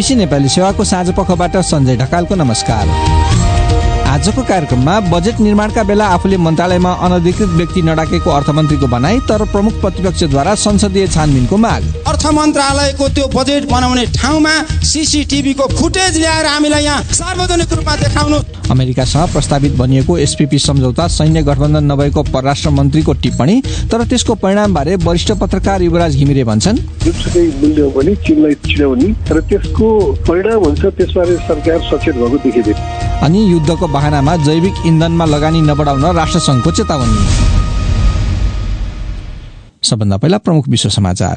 BBC Nepali सेवाको साँझ पखबाट सञ्जय ढकालको नमस्कार। आजको कार्यक्रममा बजेट निर्माणका बेला आफूले मन्त्रालयमा अनधिकृत व्यक्ति नडाकेको अर्थमन्त्रीको भनाई, तर प्रमुख प्रतिपक्षद्वारा संसदीय छानबिनको माग। अर्थ मन्त्रालयको त्यो बजेट बनाउने ठाउँमा सीसीटीभीको फुटेज ल्याएर हामीलाई यहाँ सार्वजनिक रूपमा देखाउनु। अमेरिकासँग प्रस्तावित बनिएको एसपीपी सम्झौता सैन्य गठबन्धन नभएको परराष्ट्र मन्त्रीको टिप्पणी, तर त्यसको परिणामबारे वरिष्ठ पत्रकार युवराज घिमिरे भन्छन् जुनसुकै मूल्य हो भने चीनलाई चिनाउने र त्यसको परिणाम हुन्छ त्यसबारे सरकार सचेत भएको देखिँदैन। अनि युद्धको बहानामा जैविक इन्धनमा लगानी नबढाउन राष्ट्रसङ्घको चेतावनी। सबभन्दा पहिला प्रमुख विश्व समाचार।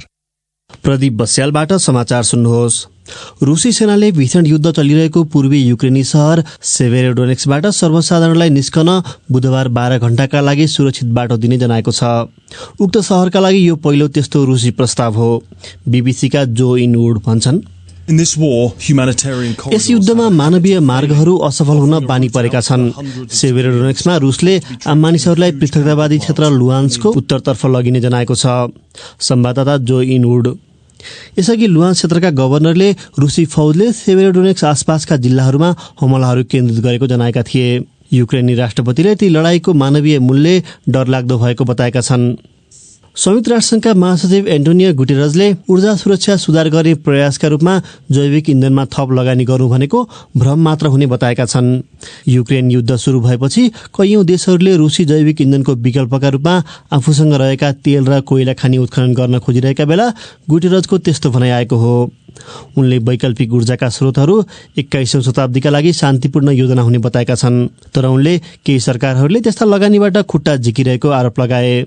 प्रदीप बस्यालबाट समाचार सुन्नुहोस्। रुसी सेनाले भीषण युद्ध चलिरहेको पूर्वी युक्रेनी शहर सेभेरोडोनेट्स्कबाट सर्वसाधारणलाई निस्कन बुधबार 12 घण्टाका लागि सुरक्षित बाटो दिने जनाएको छ। उक्त शहरका लागि यो पहिलो त्यस्तो रुसी प्रस्ताव हो। बीबीसीका जो इन वुड भन्छन् यस युद्धमा मानवीय मार्गहरू असफल हुन बानी परेका छन्। सेभेरोडोनेट्स्कमा रुसले आम मानिसहरूलाई पृथकतावादी क्षेत्र लुहान्स्कको उत्तरतर्फ लगिने जनाएको छ। संवाददाता जो इन वुड यसअघि लुहान्स्क क्षेत्रका गभर्नरले रुसी फौजले सेभेरोडोनेट्स्क आसपासका जिल्लाहरूमा हमलाहरू केन्द्रित गरेको जनाएका थिए। युक्रेनी राष्ट्रपतिले ती लडाईँको मानवीय मूल्य डरलाग्दो भएको बताएका छन्। संयुक्त राष्ट्रसङ्घका महासचिव एन्टोनियो गुटेरसले ऊर्जा सुरक्षा सुधार गर्ने प्रयासका रूपमा जैविक इन्धनमा थप लगानी गर्नु भनेको भ्रम मात्र हुने बताएका छन्। युक्रेन युद्ध सुरु भएपछि कैयौं देशहरूले रुसी जैविक इन्धनको विकल्पका रूपमा आफूसँग रहेका तेल र कोइला खानी उत्खनन गर्न खोजिरहेका बेला गुटेरसको त्यस्तो भनाइ आएको हो। उनले वैकल्पिक ऊर्जाका स्रोतहरू 21औं शताब्दीका लागि शान्तिपूर्ण योजना हुने बताएका छन्, तर उनले केही सरकारहरूले त्यस्ता लगानीबाट खुट्टा झिकिरहेको आरोप लगाए।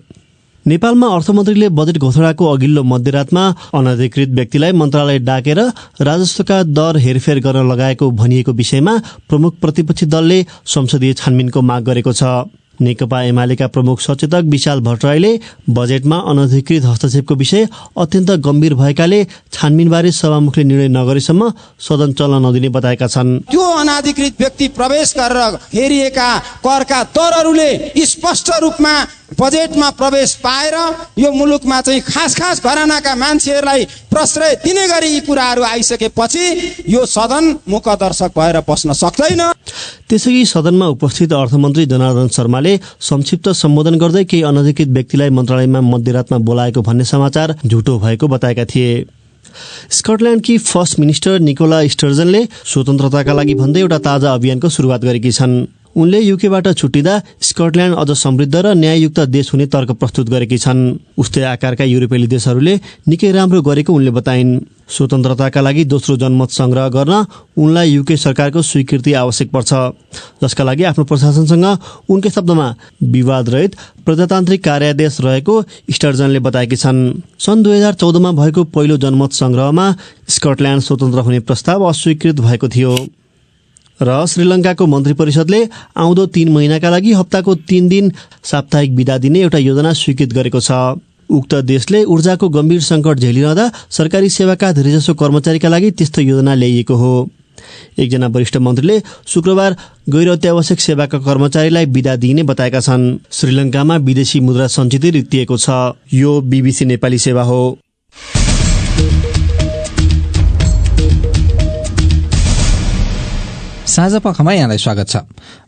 नेपालमा अर्थमन्त्रीले बजेट घोषणाको अघिल्लो मध्यरातमा अनधिकृत व्यक्तिलाई मन्त्रालय डाकेर राजस्वका दर हेरफेर गर्न लगाएको भनिएको विषयमा प्रमुख प्रतिपक्षी दलले संसदीय छानबिनको माग गरेको छ। नेकपा एमालेका प्रमुख सचेतक विशाल भट्टराईले बजेटमा अनधिकृत हस्तक्षेपको विषय अत्यन्त गम्भीर भएकाले छानबिनबारे सभामुखले निर्णय नगरेसम्म सदन चल्न नदिने बताएका छन्। त्यो अनधिकृत व्यक्ति प्रवेश गरेर हेरिएका करका दरहरूले स्पष्ट रूपमा बजेटमा प्रवेश पाएर यो मुलुकमा चाहिँ खास घरानाका मान्छेहरूलाई प्रश्रय दिने गरी यी कुराहरू आइसकेपछि यो सदन मुखदर्शक भएर बस्न सक्दैन। त्यसैगरी सदनमा उपस्थित अर्थमन्त्री जनार्दन शर्माले संक्षिप्त सम्बोधन गर्दै केही अनधिकृत व्यक्तिलाई मन्त्रालयमा मध्यरातमा बोलाएको भन्ने समाचार झुटो भएको बताएका थिए। स्कटल्यान्डकी फर्स्ट मिनिस्टर निकोला स्टर्जनले स्वतन्त्रताका लागि भन्दै एउटा ताजा अभियानको सुरुवात गरेकी छन्। उनले युकेबाट छुट्टिँदा स्कटल्यान्ड अझ समृद्ध र न्याययुक्त देश हुने तर्क प्रस्तुत गरेकी छन्। उस्तै आकारका युरोपेली देशहरूले निकै राम्रो गरेको उनले बताइन्। स्वतन्त्रताका लागि दोस्रो जनमत संग्रह गर्न उनलाई युके सरकारको स्वीकृति आवश्यक पर्छ, जसका लागि आफ्नो प्रशासनसँग उनकै शब्दमा विवादरहित प्रजातान्त्रिक कार्यादेश रहेको स्टर्जनले बताएकी छन्। सन् 2014मा भएको पहिलो जनमत संग्रहमा स्कटल्यान्ड स्वतन्त्र हुने प्रस्ताव अस्वीकृत भएको थियो र श्रीलङ्काको मन्त्री परिषदले आउँदो 3 महिनाका लागि हप्ताको 3 दिन साप्ताहिक बिदा दिने एउटा योजना स्वीकृत गरेको छ। उक्त देशले ऊर्जाको गम्भीर सङ्कट झेलिरहँदा सरकारी सेवाका धेरैजसो कर्मचारीका लागि त्यस्तो योजना ल्याइएको हो। एकजना वरिष्ठ मन्त्रीले शुक्रबार गैर अत्यावश्यक सेवाका कर्मचारीलाई बिदा दिइने बताएका छन्। श्रीलङ्कामा विदेशी मुद्रा सञ्चित रित्तिएको छ। यो बीबीसी नेपाली सेवा हो। साझा पखमा यहाँलाई स्वागत छ।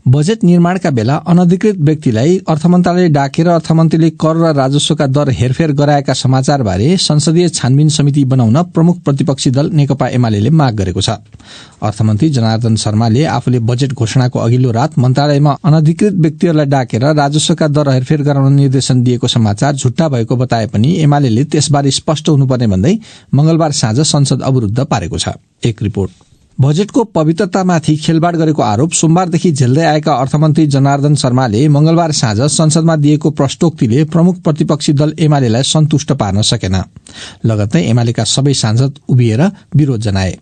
बजेट निर्माणका बेला अनधिकृत व्यक्तिलाई अर्थमन्त्रालयले डाकेर अर्थमन्त्रीले कर र राजस्वका दर हेरफेर गराएका समाचारबारे संसदीय छानबिन समिति बनाउन प्रमुख प्रतिपक्षी दल नेकपा एमाले माग गरेको छ। अर्थमन्त्री जनार्दन शर्माले आफूले बजेट घोषणाको अघिल्लो रात मन्त्रालयमा अनधिकृत व्यक्तिहरूलाई डाकेर राजस्वका दर हेरफेर गराउन निर्देशन दिएको समाचार झुट्टा भएको बताए पनि एमाले त्यसबारे स्पष्ट हुनुपर्ने भन्दै मंगलबार साँझ संसद अवरुद्ध पारेको छ। एक रिपोर्ट। बजेटको पवित्रतामाथि खेलवाड गरेको आरोप सोमबारदेखि झेल्दै आएका अर्थमन्त्री जनार्दन शर्माले मंगलबार साँझ संसदमा दिएको प्रश्नोक्तिले प्रमुख प्रतिपक्षी दल एमालेलाई सन्तुष्ट पार्न सकेन। लगत्तै एमालेका सबै सांसद उभिएर विरोध जनाए।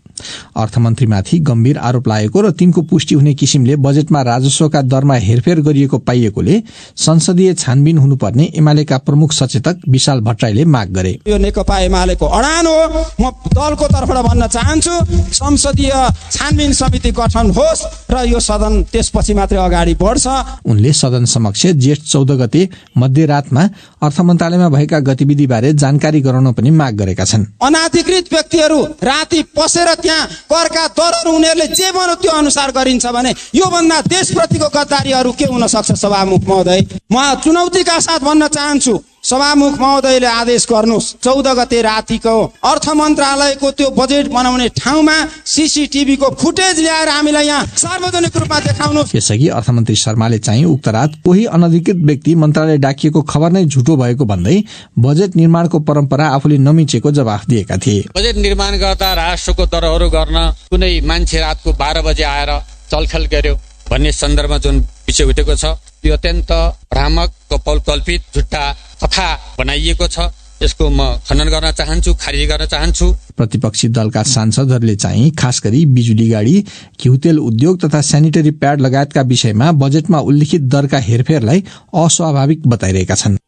अर्थमन्त्रीमाथि गम्भीर आरोप लागेको र तिनको पुष्टि हुने किसिमले बजेटमा राजस्वका दरमा हेरफेर गरिएको पाइएकोले संसदीय छानबिन हुनुपर्ने एमालेका प्रमुख सचेतक विशाल भट्टराईले माग गरे। यो नेकपा एमालेको अडान हो। म दलको तर्फबाट भन्न चाहन्छु, संसदीय छानबिन समिति गठन होस् र यो सदन त्यसपछि मात्रै अगाडि बढ्छ। उनले सदन समक्ष जेठ 14 गते मध्यरातमा अर्थ मन्त्रालयमा भएका गतिविधि बारे जानकारी गराउन पनि माग गरेका छन्। अनाधिकृत व्यक्तिहरू राति पसेर त्यहाँ करका दरहरू उनीहरूले जे भन्यो त्यो अनुसार गरिन्छ भने योभन्दा देशप्रतिको गद्दारीहरू के हुन सक्छ? सभामुख महोदय, म चुनौतीका साथ भन्न चाहन्छु, सभामुख महोदयले आदेश गर्नुहोस् 14 गते रातिको अर्थ मन्त्रालयको त्यो बजेट बनाउने ठाउँमा सीसीटीभीको फुटेज ल्याएर हामीलाई यहाँ सार्वजनिक रूपमा देखाउनुहोस्। यसअघि अर्थमन्त्री शर्माले चाहिँ उक्त रात कोही अनधिकृत व्यक्ति मन्त्रालय डाकिएको खबर नै झुटो भएको भन्दै बजेट निर्माणको परम्परा आफूले नमिचेको जवाफ दिएका थिए। बजेट निर्माण गर्दा राष्ट्रको दरहरू गर्न कुनै मान्छे रातको 12 बजे आएर चलखेल गर्यो भन्ने सन्दर्भमा जुन विषय उठेको छ त्यो अत्यन्त भ्रामक, कल्पित, झुट्टा कथा बनाइएको छ। यसको म खण्डन गर्न चाहन्छु, खारिज गर्न चाहन्छु। प्रतिपक्षी दलका सांसदहरूले चाहिँ खास गरी बिजुली गाडी, घिउतेल उद्योग तथा सेनिटरी प्याड लगायतका विषयमा बजेटमा उल्लिखित दरका हेरफेरलाई अस्वाभाविक बताइरहेका छन्।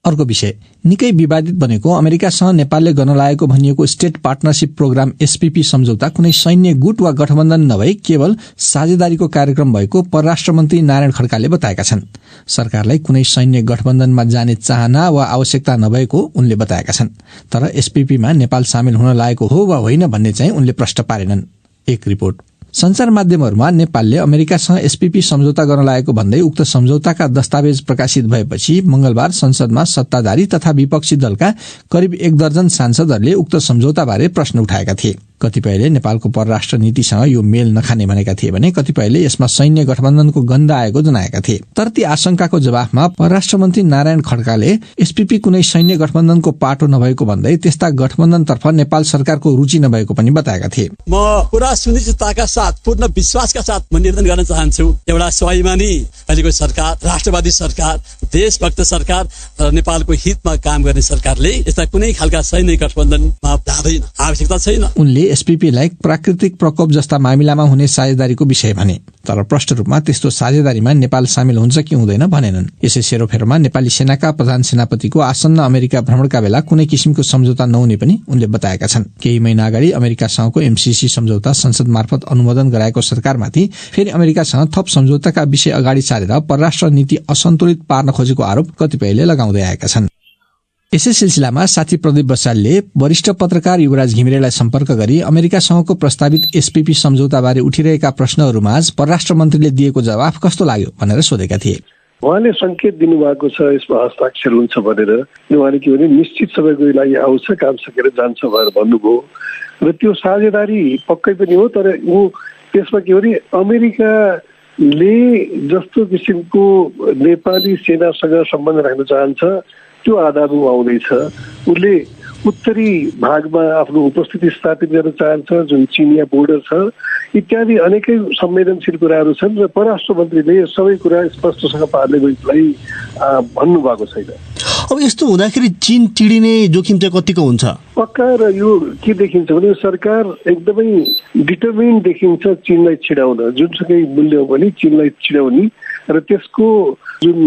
अर्को विषय निकै विवादित बनेको अमेरिकासँग नेपालले गर्न लागेको भनिएको स्टेट पार्टनरशिप प्रोग्राम एसपीपी सम्झौता कुनै सैन्य गुट वा गठबन्धन नभई केवल साझेदारीको कार्यक्रम भएको परराष्ट्र मन्त्री नारायण खड्काले बताएका छन्। सरकारलाई कुनै सैन्य गठबन्धनमा जाने चाहना वा आवश्यकता नभएको उनले बताएका छन्। तर एसपीपीमा नेपाल सामेल हुन लागेको हो वा होइन भन्ने चाहिँ उनले प्रश्न पारेनन्। एक रिपोर्ट। संचार माध्यमहरूमा नेपालले अमेरिकासँग एसपीपी सम्झौता गर्न लागेको भन्दै उक्त सम्झौताका दस्तावेज प्रकाशित भएपछि मंगलबार संसदमा सत्ताधारी तथा विपक्षी दलका करिब 1 दर्जन सांसदहरूले उक्त सम्झौताबारे प्रश्न उठाएका थिए। कतिपयले नेपालको परराष्ट्र नीतिसँग यो मेल नखाने भनेका थिए भने कतिपयले यसमा सैन्य गठबन्धनको गन्ध आएको जनाएका थिए। तर ती आशंकाको जवाफमा परराष्ट्र मन्त्री नारायण खड्काले एसपीपी कुनै सैन्य गठबन्धनको पाटो नभएको भन्दै त्यस्ता गठबन्धनतर्फ नेपाल सरकारको रुचि नभएको पनि बताएका थिए। म पूरा सुनिश्चितताका साथ, पूर्ण विश्वासका साथ म निवेदन गर्न चाहन्छु, एउटा स्वाभिमानी अहिलेको सरकार, राष्ट्रवादी सरकार, देशभक्त सरकार र नेपालको हितमा काम गर्ने सरकारले यस्ता कुनै खालका सैन्य गठबन्धनमा जाँदैन, आवश्यकता छैन। उनले एसपीपीलाई प्राकृतिक प्रकोप जस्ता मामिलामा हुने साझेदारीको विषय भने, तर प्रष्ट रूपमा त्यस्तो साझेदारीमा नेपाल सामेल हुन्छ कि हुँदैन भनेनन्। यसै सेरोफेरोमा नेपाली सेनाका प्रधान सेनापतिको आसन्न अमेरिका भ्रमणका बेला कुनै किसिमको सम्झौता नहुने पनि उनले बताएका छन्। केही महिना अगाडि अमेरिकासँगको एमसीसी सम्झौता संसद मार्फत अनुमोदन गराएको सरकारमाथि फेरि अमेरिकासँग थप सम्झौताका विषय अगाडि सारेर परराष्ट्र नीति असन्तुलित पार्न खोजेको आरोप कतिपयले लगाउँदै आएका छन्। यसै सिलसिलामा साथी प्रदीप बसालले वरिष्ठ पत्रकार युवराज घिमिरेलाई सम्पर्क गरी अमेरिकासँगको प्रस्तावित एसपीपी सम्झौताबारे उठिरहेका प्रश्नहरूमाझ परराष्ट्र मन्त्रीले दिएको जवाफ कस्तो लाग्यो भनेर सोधेका थिए। उहाँले संकेत दिनुभएको छ यसमा हस्ताक्षर हुन्छ भनेर। उहाँले के भने निश्चित समयको लागि आउँछ, काम सकेर जान्छ भनेर भन्नुभयो र त्यो साझेदारी पक्कै पनि हो। तर ऊ त्यसमा के भने अमेरिकाले जस्तो किसिमको नेपाली सेनासँग सम्बन्ध राख्न चाहन्छ त्यो आधारमा आउँदैछ। उसले उत्तरी भागमा आफ्नो उपस्थिति स्थापित गर्न चाहन्छ, जुन चिनिया बोर्डर छ, इत्यादि अनेकै संवेदनशील कुराहरू छन् र परराष्ट्र मन्त्रीले सबै कुरा स्पष्टसँग पार्लियामेन्टलाई भन्नुभएको छैन। अब यस्तो हुँदाखेरि चीन टिडिने जोखिम चाहिँ कतिको हुन्छ? पक्का र यो के देखिन्छ भने सरकार एकदमै डिटर्मिन देखिन्छ चीनलाई छिडाउन, जुनसुकै मूल्य हो भने चीनलाई छिडाउने र त्यसको जुन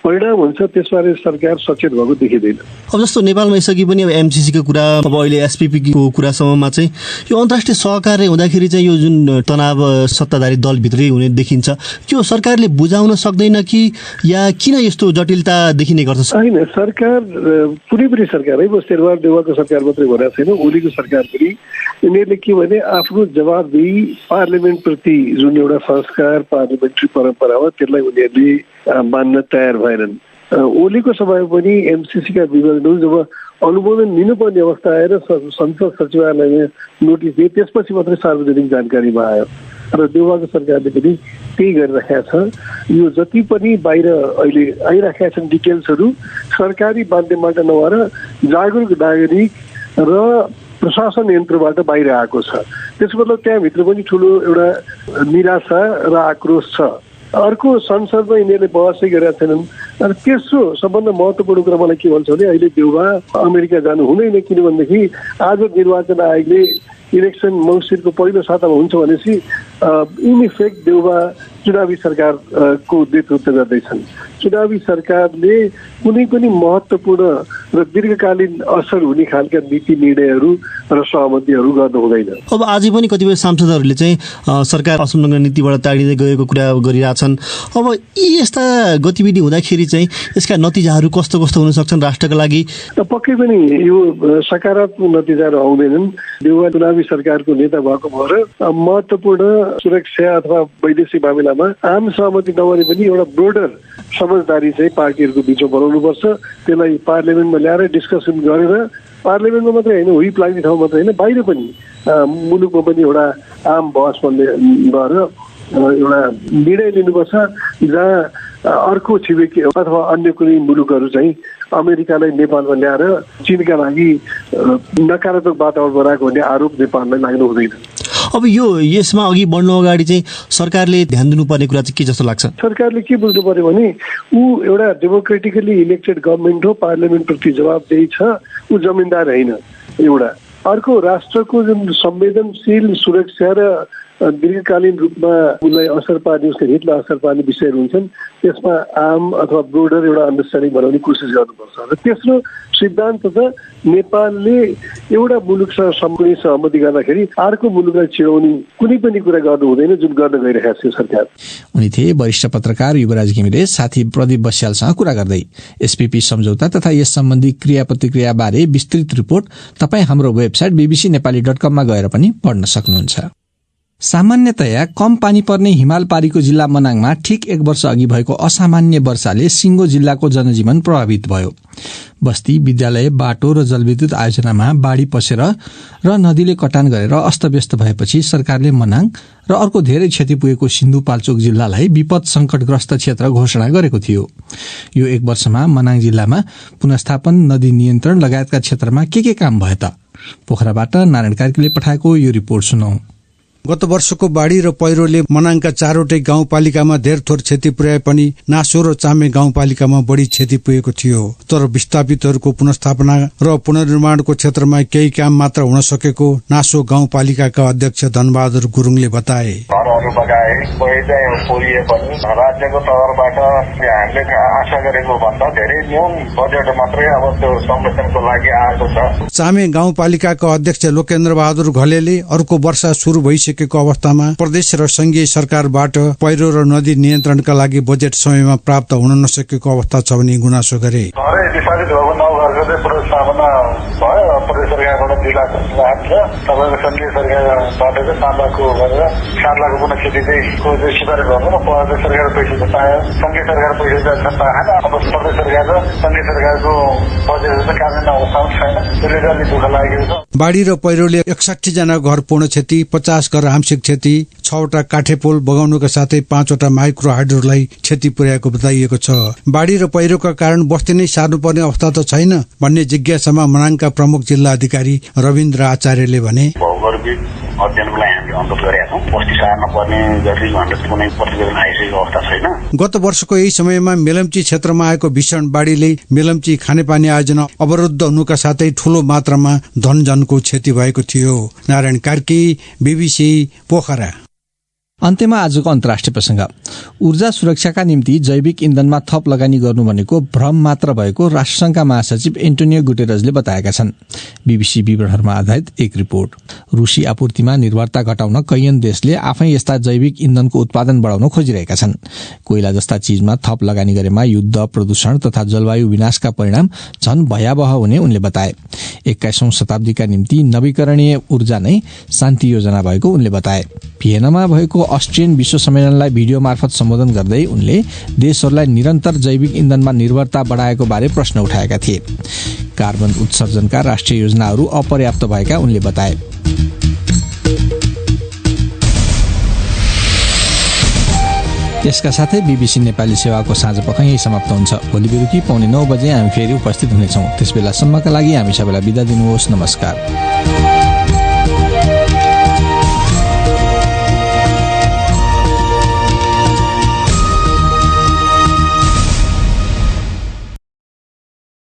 परिणाम हुन्छ त्यसबारे सरकार सचेत भएको देखिँदैन। अब जस्तो नेपालमा यसअघि पनि अब एमसीसीको कुरा, अब अहिले एसपीपीको कुरासम्ममा चाहिँ यो अन्तर्राष्ट्रिय सहकार्य हुँदाखेरि चाहिँ यो जुन तनाव सत्ताधारी दलभित्रै हुने देखिन्छ, त्यो सरकारले बुझाउन सक्दैन कि या किन यस्तो जटिलता देखिने गर्छ? होइन, सरकार कुनै पनि सरकार है, शेरबहादुर देउवाको सरकार मात्रै भनेको छैन, ओलीको सरकार पनि यिनीहरूले के भने आफ्नो जवाबदेही पार्लियामेन्टप्रति जुन एउटा संस्कार पार्लियामेन्ट्री परम्परा हो त्यसलाई उनीहरूले मान्न तयार भएनन्। ओलीको समयमा पनि एमसीसीका विभागहरू जब अनुमोदन लिनुपर्ने अवस्था आएर संसद सचिवालयले नोटिस दिए त्यसपछि मात्रै सार्वजनिक जानकारीमा आयो र देउवाको सरकारले पनि त्यही गरिराखेका छ। यो जति पनि बाहिर अहिले आइराखेका छन् डिटेल्सहरू सरकारी माध्यमबाट नभएर जागरुक नागरिक र प्रशासन यन्त्रबाट बाहिर आएको छ। त्यसको मतलब त्यहाँभित्र पनि ठुलो एउटा निराशा र आक्रोश छ। अर्को संसदमा यिनीहरूले बहसै गरेका छैनन्। र तेस्रो सबभन्दा महत्त्वपूर्ण कुरा मलाई के भन्छ भने अहिले देउवा अमेरिका जानु हुँदैन, किनभनेदेखि आज निर्वाचन आयोगले इलेक्सन मङ्सिरको पहिलो सातामा हुन्छ भनेपछि इन इफेक्ट देउबा चुनावी सरकारको नेतृत्व गर्दैछन्। चुनावी सरकारले कुनै पनि महत्त्वपूर्ण र दीर्घकालीन असर हुने खालका नीति निर्णयहरू र सहमतिहरू गर्नु हुँदैन। अब आज पनि कतिपय सांसदहरूले चाहिँ सरकार असंलग्न नीतिबाट टाढिँदै गएको कुरा गरिरहेछन्। अब यी यस्ता गतिविधि हुँदाखेरि चाहिँ यसका नतिजाहरू कस्तो कस्तो हुन सक्छन् राष्ट्रका लागि? पक्कै पनि यो सकारात्मक नतिजाहरू आउँदैनन्। देउवा चुनावी सरकारको नेता भएको भएर महत्त्वपूर्ण सुरक्षा अथवा वैदेशिक मामिलामा आम सहमति नभए पनि एउटा ब्रोडर समझदारी चाहिँ पार्टीहरूको बिचमा बनाउनुपर्छ। त्यसलाई पार्लियामेन्टमा ल्याएर डिस्कसन गरेर पार्लियामेन्टमा मात्रै होइन, हुइप लाग्ने ठाउँ मात्रै होइन, बाहिर पनि मुलुकमा पनि एउटा आम बहस भएर एउटा निर्णय लिनुपर्छ जहाँ अर्को छिमेकी अथवा अन्य कुनै मुलुकहरू चाहिँ अमेरिकालाई नेपालमा ल्याएर चीनका लागि नकारात्मक वातावरण बनाएको भन्ने आरोप नेपाललाई लाग्नु हुँदैन। अब यसमा अघि बढ्नु अगाडि चाहिँ सरकारले ध्यान दिनुपर्ने कुरा चाहिँ के जस्तो लाग्छ? सरकारले के बुझ्नु पर्यो भने ऊ एउटा डेमोक्रेटिकली इलेक्टेड गभर्मेन्ट हो, पार्लियामेन्टप्रति जवाबदेही छ, ऊ जमिनदार होइन। एउटा अर्को राष्ट्रको जुन संवेदनशील सुरक्षा र दीर्घकालीन रूपमा उसलाई असर पार्ने, उसको हितलाई असर पार्ने विषयहरू हुन्छन्, त्यसमा आम अथवा ब्रोडर एउटा अन्डरस्ट्यान्डिङ बनाउने कोसिस गर्नुपर्छ। र तेस्रो सिद्धान्त त नेपालले एउटा मुलुकसँग कुनै सहमति गर्दाखेरि अर्को मुलुकलाई चिडाउने कुनै पनि कुरा गर्नु हुँदैन, जुन गर्न गइरहेको छ सरकार। उनी थिए वरिष्ठ पत्रकार युवराज घिमिरे। साथी प्रदीप बस्यालसँग कुरा गर्दै एसपीपी सम्झौता तथा यस सम्बन्धी क्रिया प्रतिक्रिया बारे विस्तृत रिपोर्ट तपाईँ हाम्रो वेबसाइट bbcnepali.com मा गएर पनि पढ्न सक्नुहुन्छ। सामान्यतया कम पानी पर्ने हिमालपारीको जिल्ला मनाङमा ठिक 1 वर्ष अघि भएको असामान्य वर्षाले सिंगो जिल्लाको जनजीवन प्रभावित भयो। बस्ती, विद्यालय, बाटो र जलविद्युत आयोजनामा बाढ़ी पसेर र नदीले कटान गरेर अस्तव्यस्त भएपछि सरकारले मनाङ र अर्को धेरै क्षति पुगेको सिन्धुपाल्चोक जिल्लालाई विपद संकटग्रस्त क्षेत्र घोषणा गरेको थियो। यो 1 वर्षमा मनाङ जिल्लामा पुनर्स्थापन, नदी नियन्त्रण लगायतका क्षेत्रमा के काम भयो त? पोखराबाट नारायण कार्कीले पठाएको यो रिपोर्ट सुनौ। गत वर्षको बाढ़ी र पहिरोले मनाङका 4वटै गाउँपालिकामा धेर थोर क्षति पुर्याए पनि नासो र चामे गाउँपालिकामा बढ़ी क्षति पुगेको थियो। तर विस्थापितहरूको पुनर्स्थापना र पुनर्निर्माणको क्षेत्रमा केही काम मात्र हुन सकेको नासो गाउँपालिकाका अध्यक्ष धनबहादुर गुरुङले बताए। घरहरू बगाए, कोही चाहिँ पोलिए पनि राज्यको तहबाट हामीले आशा गरेको भन्दा धेरै न्यून बजेट मात्रै अब त्यो संरक्षणको लागि आएको छ। चामे गाउँपालिकाका अध्यक्ष लोकेन्द्र बहादुर घलेले अर्को वर्ष शुरू भइसकेको अवस्थामा प्रदेश र संघीय सरकारबाट पहिरो र नदी नियन्त्रणका लागि बजेट समयमा प्राप्त हुन नसकेको अवस्था छ भनी गुनासो गरे। प्रदेश सरकारबाट 2 लाख छ, तपाईँको संघीय सरकारबाट चाहिँ 5 लाख गरेर 7 लाख पुनः खेती चाहिँ सिफारिस गर्नु न, प्रदेश सरकार पैसा त पायो, संघीय सरकार पैसा त पाएन। अब प्रदेश सरकार र संघीय सरकारको बजेट चाहिँ कार्यान्वयन अवस्थामा छैन, त्यसले अलि दुःख लागेको छ। बाढ़ी र पहिरोले 61 जना घर पूर्ण क्षति, 50 घर आंशिक क्षति, 6वटा काठे पोल बगाउनुका साथै 5वटा माइक्रो हाइड्रोलाई क्षति पुर्याएको बताइएको छ। बाढ़ी र पहिरोका कारण बस्ती नै सार्नुपर्ने अवस्था त छैन भन्ने जिज्ञासामा मनाङका प्रमुख जिल्ला अधिकारी रविन्द्र आचार्यले भने। भौगोलिक अध्ययनलाई हामीले अनुरोध गरेका छौँ, बस्ती सार्न पर्ने गरी भनेर कुनै प्रतिवेदन आइसकेको अवस्था छैन। गत वर्षको यही समयमा मेलम्ची क्षेत्रमा आएको भीषण बाढ़ीले मेलम्ची खानेपानी आयोजना अवरुद्ध हुनुका साथै ठूलो मात्रामा धनजनको क्षति भएको थियो। नारायण कार्की, बीबीसी, पोखरा। अन्त्यमा आजको अन्तर्राष्ट्रिय प्रसंग। ऊर्जा सुरक्षाका निम्ति जैविक इन्धनमा थप लगानी गर्नु भनेको भ्रम मात्र भएको राष्ट्रसंघका महासचिव एन्टोनियो गुटेरसले बताएका छन्। बीबीसी विवरणहरूमा आधारित एक रिपोर्ट। रूसी आपूर्तिमा निर्भरता घटाउन कैयन देशले आफै यस्ता जैविक इन्धनको उत्पादन बढाउन खोजिरहेका छन्। कोइला जस्ता चीजमा थप लगानी गरेमा युद्ध, प्रदूषण तथा जलवायु विनाशका परिणाम झन भयावह हुने उनले बताए। 21औं शताब्दीका निम्ति नवीकरणीय ऊर्जा नै शान्ति योजना भएको उनले बताए। भियनामा भएको अस्ट्रियन विश्व सम्मेलनलाई भिडियो मार्फत सम्बोधन गर्दै उनले देशहरूलाई निरन्तर जैविक इन्धनमा निर्भरता बढाएको बारे प्रश्न उठाएका थिए। कार्बन उत्सर्जनका राष्ट्रिय योजनाहरू अपर्याप्त भएका उनले बताए। यसका साथै बीबीसी नेपाली सेवाको साँझपख यही समाप्त हुन्छ। भोलि बेलुकी 8:45 हामी फेरि उपस्थित हुनेछौँ। त्यसबेलासम्मका लागि हामी सबैलाई बिदा दिनुहोस्। नमस्कार।